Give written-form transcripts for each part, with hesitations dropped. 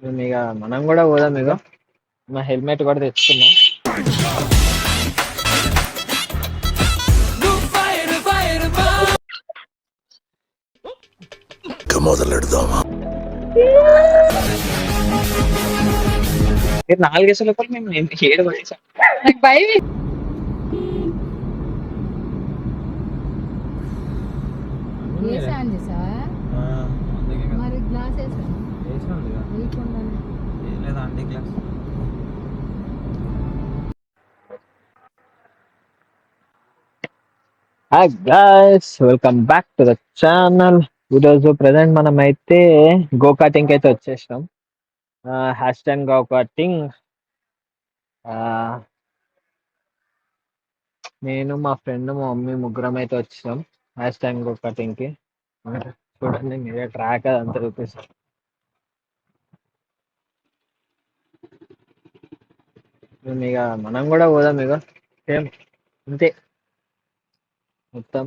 మేము ఇక మనం కూడా పోదాం ఇక. మా హెల్మెట్ కూడా తెచ్చుకున్నాం. మొదలెడదామా? మీరు 4 గేసుల లోపల మేము 7 పడేసాం. నాకు భయం. వేసాను చేసావా? మరి గ్లాస్ వేసాను hi guys, welcome back to the channel. ఈరోజు ప్రజెంట్ మనం అయితే గో కార్టింగ్ అయితే వచ్చేసాం. Hash tag go karting. నేను మా ఫ్రెండ్ మా మమ్మీ ముగ్గురం అయితే వచ్చాం హ్యాష్ ట్యాగ్ గో కార్టింగ్ కి. చూడండి మీరే ట్రాక్ అదంతా చూపిస్తాం. మేము ఇక మనం కూడా పోదాం ఇక. సేమ్ అంతే మొత్తం.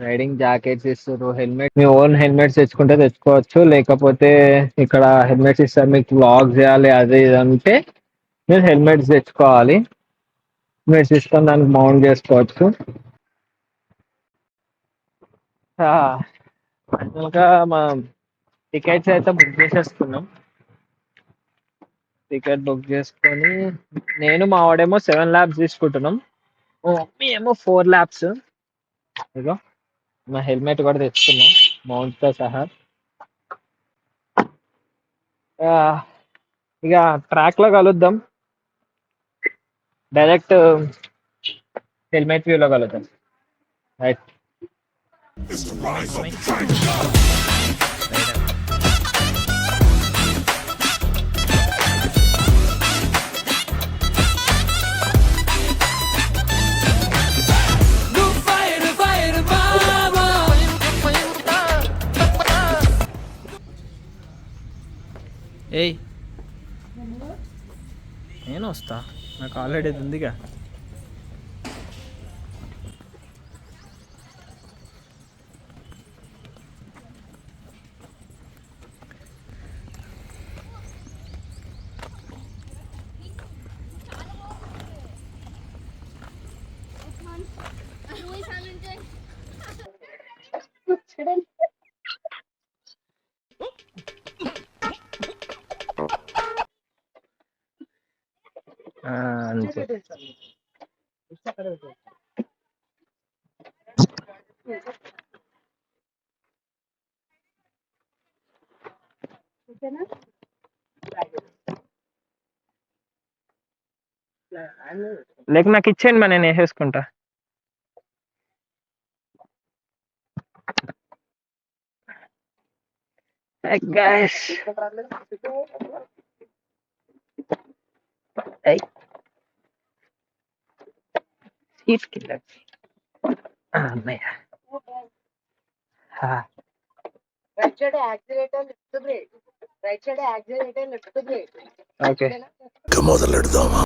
రైడింగ్ జాకెట్స్ ఇస్తారు, హెల్మెట్ మీ ఓన్ హెల్మెట్స్ తెచ్చుకుంటే తెచ్చుకోవచ్చు, లేకపోతే ఇక్కడ హెల్మెట్స్ ఇస్తారు మీకు వ్లాగ్ చేయాలి అది ఇది అంటే మీరు హెల్మెట్స్ తెచ్చుకోవాలి. హెల్మెట్స్ తీసుకొని దానికి మౌంట్ చేసుకోవచ్చు. ఇంకా మా టికెట్స్ అయితే బుక్ చేసేసుకున్నాం. టికెట్ బుక్ చేసుకొని నేను మా వాడేమో 7 laps తీసుకుంటున్నాం, మా మమ్మీ ఏమో 4 laps. ఇగో మా హెల్మెట్ కూడా తెచ్చుకున్నాం మౌంట్ తో సహా. ఆ, ఇక ట్రాక్ లో కలుద్దాం, డైరెక్ట్ హెల్మెట్ వ్యూ లో కలుద్దాం. రైట్. ఏయ్ నేను వస్తా, నాకు ఆల్రెడీ ఇది ఉందిగా. అంతే. లేక నాకు ఇచ్చేయండి మరి, నేను వేసేసుకుంటా. గైస్ సీట్ కింద అన్నయ్య. Right side accelerator left brake. Right side accelerator left brake. Okay. మొదలెడదామా?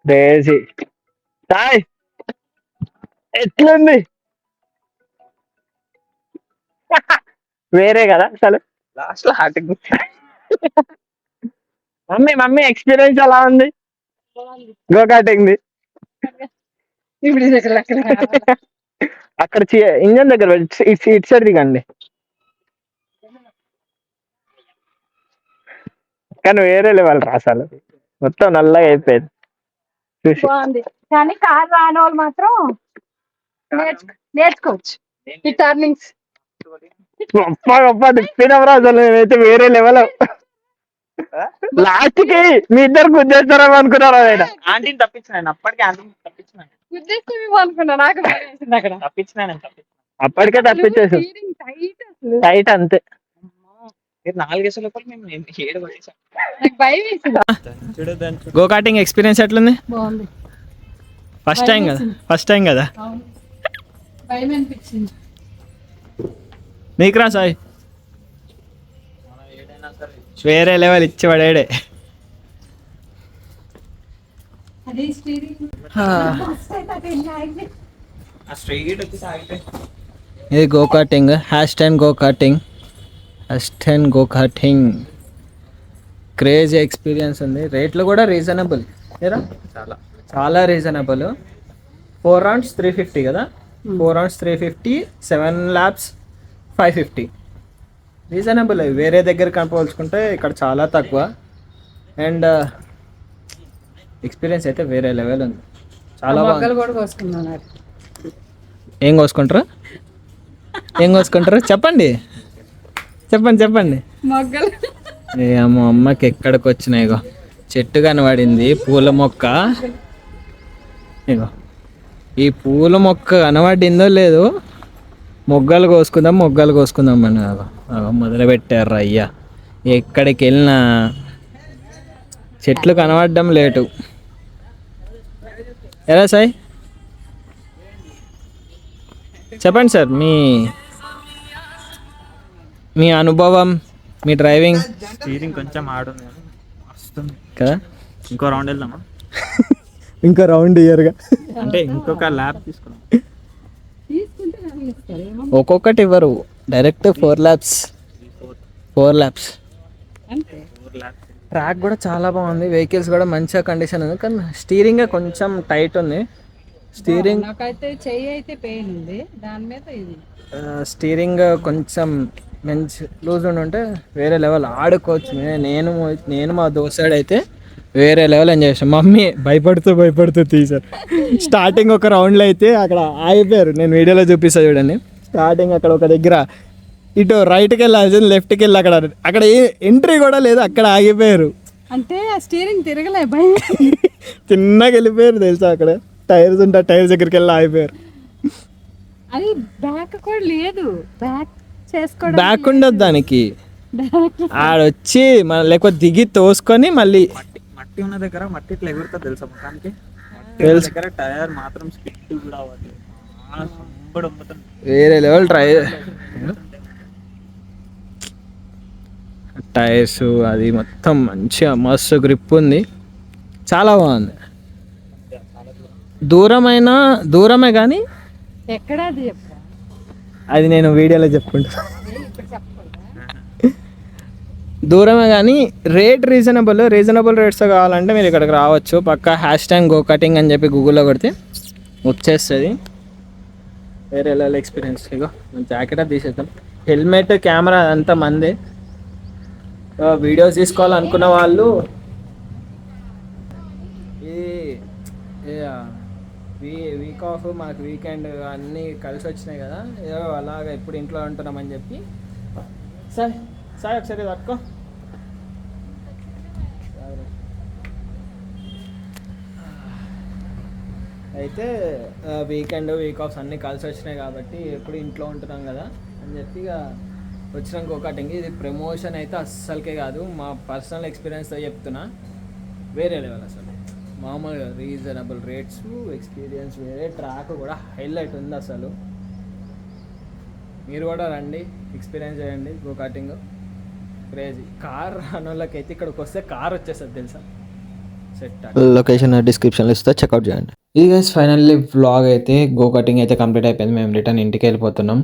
క్రేజీ సాయ్ ఎట్లుంది వేరే కదా అసలు లాస్ట్ లో హార్ట్ మమ్మీ ఎక్స్పీరియన్స్ ఎలా ఉంది గో కార్టింగ్ అక్కడ ఇంజన్ దగ్గర ఇటు సైడ్ దిగండి కానీ వేరే లెవెల్ రా అసలు మొత్తం నల్లగా అయిపోయింది చూసి బాగుంది కానీ కార్ రాని వాళ్ళు మాత్రం నేర్చుకోవచ్చు ఈ టర్నింగ్స్. గొప్ప గొప్ప తిప్పినవరా అసలు నేనైతే వేరే లెవెల్ లాస్ట్ కి మీ ఇద్దరు గుద్దేస్తారేమో అనుకున్నారా ఆయన ఆంటీని తప్పించినాను అప్పటికే ఆంటీని తప్పించినాను అనుకున్నా నాకు భయం వేసింది అక్కడ. తప్పించినాను అప్పటికే తప్పించేసి టైట్ అంతే 4 గేసుల లోపల మేము 7 పడేసాం. నాకు భయం వేసింది. గో కార్టింగ్ ఎక్స్పీరియన్స్ ఎట్లుంది? బాగుంది. ఫస్ట్ టైం కదా అవును భయం అనిపించింది. నీకు రా సాయి వేరే లెవెల్ ఇచ్చి పడేడే. ఇది go karting go karting crazy experience ఉంది. రేట్లు కూడా రీజనబుల్ ఏరా, చాలా రీజనబుల్. 4 rounds 350 కదా, 4 rounds 350, 7 laps 550. రీజనబుల్. అవి వేరే దగ్గర పోల్చుకుంటే ఇక్కడ చాలా తక్కువ. అండ్ ఎక్స్పీరియన్స్ అయితే వేరే లెవెల్ ఉంది, చాలా బాగుంది. కూడా కోసుకున్నారు. ఏం కోసుకుంటారు చెప్పండి. మొగ్గలు ఏ అమ్మకి ఎక్కడికి వచ్చినాయిగో చెట్టు కనబడింది, పూల మొక్క. ఇగో ఈ పూల మొక్క కనబడిందో లేదో మొగ్గలు కోసుకుందాం అని మొదలు పెట్టారు అయ్యా. ఎక్కడికి వెళ్ళినా చెట్లు కనబడడం లేటు. ఎలా సాయి చెప్పండి సార్, మీ అనుభవం, మీ డ్రైవింగ్. స్టీరింగ్ కొంచెం ఆడుంది వస్తుంది కదా, ఇంకో రౌండ్ వెళ్దామా? ఇంకో రౌండ్ ఇయర్గా అంటే ఇంకొక ల్యాబ్ తీసుకున్నాం. ఒక్కొక్కటి ఇవ్వరు, డైరెక్ట్ 4 laps. ట్రాక్ కూడా చాలా బాగుంది, వెహికల్స్ కూడా మంచిగా కండిషన్ ఉంది. కానీ స్టీరింగ్ కొంచెం టైట్ ఉంది. స్టీరింగ్ నాకైతే చెయ్యి అయితే పెయిన్ ఉంది, దాని మీద ఇది స్టీరింగ్ కొంచెం మంచి లూజ్ ఉంటే వేరే లెవెల్ ఆడుకోవచ్చు. నేను మా దోస్తాడు అయితే వేరే లెవెల్ ఎంజాయ్ చేసాం. మమ్మీ భయపడుతూ తీసారు. స్టార్టింగ్ ఒక రౌండ్లో అయితే అక్కడ ఆగిపోయారు, నేను వీడియోలో చూపిస్తా చూడండి. స్టార్టింగ్ అక్కడ ఒక దగ్గర ఇటు రైట్కి వెళ్ళాల్సి లెఫ్ట్కి వెళ్ళి అక్కడ ఎంట్రీ కూడా లేదు, అక్కడ ఆగిపోయారు. అంటే స్టీరింగ్ తిరగలే, భయం. తిన్నగా వెళ్ళిపోయారు తెలుసా. అక్కడ టైర్స్ ఉంటా, టైర్స్ దగ్గరికి వెళ్ళి ఆగిపోయారు. అది బ్యాక్ కూడా లేదు, బ్యాక్ ఉండదు దానికి. ఆడొచ్చి లేకపోతే దిగి తోసుకొని మళ్ళీ మట్టి ఉన్న దగ్గర మట్టి ఇట్లా ఎగురుతా తెలుసా మొత్తానికి. తెలుసు. దగ్గర టైర్ మాత్రం స్కిడ్ కూడా అవ్వదు, వేరే లెవెల్ టైర్స్ అది మొత్తం మంచిగా మస్తు గ్రిప్ ఉంది, చాలా బాగుంది. దూరమే కానీ ఎక్కడ అది చెప్పు, అది నేను వీడియోలో చెప్పుకుంటా. దూరమే కానీ రేట్ రీజనబుల్ రేట్స్ కావాలంటే మీరు ఇక్కడికి రావచ్చు. పక్కా #go karting అని చెప్పి గూగుల్లో కొడితే వచ్చేస్తుంది. వేరే లెవెల్ ఎక్స్పీరియన్స్. ఇగో జాకెట్ తీసేద్దాం, హెల్మెట్, కెమెరా అంతా మందే. వీడియోస్ తీసుకోవాలనుకున్న వాళ్ళు వీక్ ఆఫ్ మాకు వీకెండ్ అన్నీ కలిసి వచ్చినాయి కదా, ఏదో అలాగా ఎప్పుడు ఇంట్లో ఉంటున్నామని చెప్పి సార్ సార్ ఒకసారి పట్టుకో. అయితే వీకెండ్ వీక్ ఆఫ్స్ అన్నీ కలిసి వచ్చినాయి కాబట్టి ఎప్పుడు ఇంట్లో ఉంటున్నాం కదా అని చెప్పి ఇక వచ్చినాం గోకాటింగ్కి. ఇది ప్రమోషన్ అయితే అస్సలకే కాదు, మా పర్సనల్ ఎక్స్పీరియన్స్తో చెప్తున్నా. వేరే లెవెల్ అసలు, మామూలుగా రీజనబుల్ రేట్స్, ఎక్స్పీరియన్స్ వేరే, ట్రాక్ కూడా హైలైట్ ఉంది అసలు. మీరు కూడా రండి, ఎక్స్పీరియన్స్ చేయండి గోకాటింగ్. క్రేజీ. కార్ రాని వాళ్ళకైతే ఇక్కడికి వస్తే కార్ వచ్చేస్తుంది తెలుసా. సెట్. లొకేషన్ డిస్క్రిప్షన్లో ఇస్తా, చెక్అవుట్ చేయండి. ఇది గైస్ ఫైనల్లీ వ్లాగ్ అయితే గోకాటింగ్ అయితే కంప్లీట్ అయిపోయింది. మేము రిటర్న్ ఇంటికి వెళ్ళిపోతున్నాం.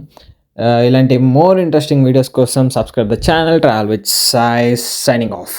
ఇలాంటి మోర్ ఇంట్రెస్టింగ్ వీడియోస్ కోసం subscribe the channel. Travel with Sai, signing off.